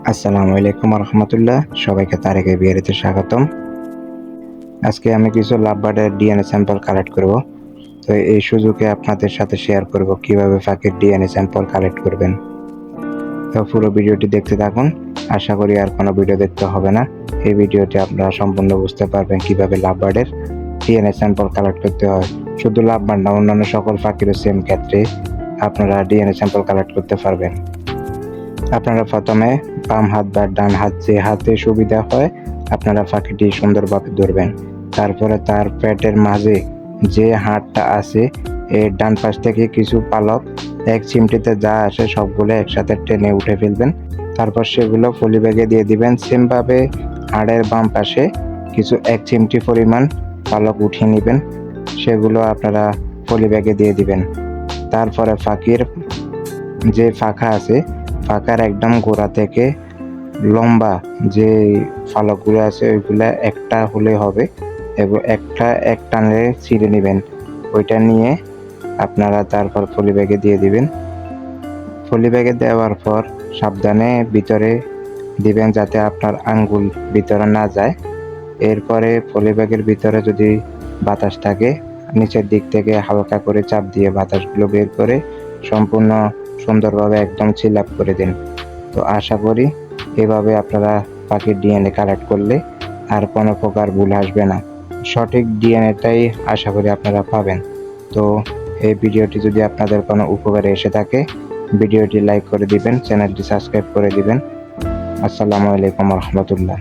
আসসালামু আলাইকুম রহমতুল্লাহ। সবাইকে তারেকের বিহারিতে স্বাগতম। আজকে আমি কিছু লাভবার্ডের ডিএনএ স্যাম্পল কালেক্ট করব। তো এই সুযোগে আপনাদের সাথে শেয়ার করব কিভাবে পাখির ডিএনএ স্যাম্পল কালেক্ট করবেন। তো পুরো ভিডিওটি দেখতে থাকুন। আশা করি আর কোনো ভিডিও দেখতে হবে না। এই ভিডিওতে আপনারা সম্পূর্ণ বুঝতে পারবেন কিভাবে লাভবার্ডের ডিএনএ স্যাম্পল কালেক্ট করতে হয়। শুধু লাভবার্ড না, অন্যান্য সকল পাখিরও সেম ক্ষেত্রে আপনারা ডিএনএ স্যাম্পল কালেক্ট করতে পারবেন। আপনারা প্রথমে বাম হাত বা ডান হাত, যে হাতে সুবিধা হয় আপনারা পাখিটি সুন্দরভাবে ধরবেন। তারপরে তার পেটের মাঝে যে হাড়টা আছে এর ডান পাশ থেকে কিছু পালক এক চিমটিতে যা আসে সবগুলো একসাথে টেনে উঠে ফেলবেন। তারপর সেগুলো পলি ব্যাগে দিয়ে দিবেন। সেমভাবে হাড়ের বাম পাশে কিছু এক চিমটি পরিমাণ পালক উঠিয়ে নেবেন, সেগুলো আপনারা পলি ব্যাগে দিয়ে দিবেন। তারপরে পাখির যে পাখা আছে, পাখার একদম গোড়া থেকে লম্বা যে ফালকগুলো আছে ওইগুলা একটা হলে হবে এবং একটা এক টানে ছিঁড়ে নেবেন। ওইটা নিয়ে আপনারা তারপর পলি ব্যাগে দিয়ে দিবেন। পলি ব্যাগে দেওয়ার পর সাবধানে ভিতরে দিবেন যাতে আপনার আঙ্গুল ভিতরে না যায়। এরপরে পলি ব্যাগের ভিতরে যদি বাতাস থাকে নিচের দিক থেকে হালকা করে চাপ দিয়ে বাতাসগুলো বের করে সম্পূর্ণ সুন্দরভাবে একদম সিল আপ করে দিন। তো আশা করি এভাবে আপনারা পাখির ডিএনএ কালেক্ট করলে আর কোনো প্রকার ভুল আসবে না। সঠিক ডিএনএটাই আশা করি আপনারা পাবেন। তো এই ভিডিওটি যদি আপনাদের কোনো উপকারে এসে থাকে ভিডিওটি লাইক করে দিবেন, চ্যানেলটি সাবস্ক্রাইব করে দিবেন। আসসালামু আলাইকুম রহমতুল্লাহ।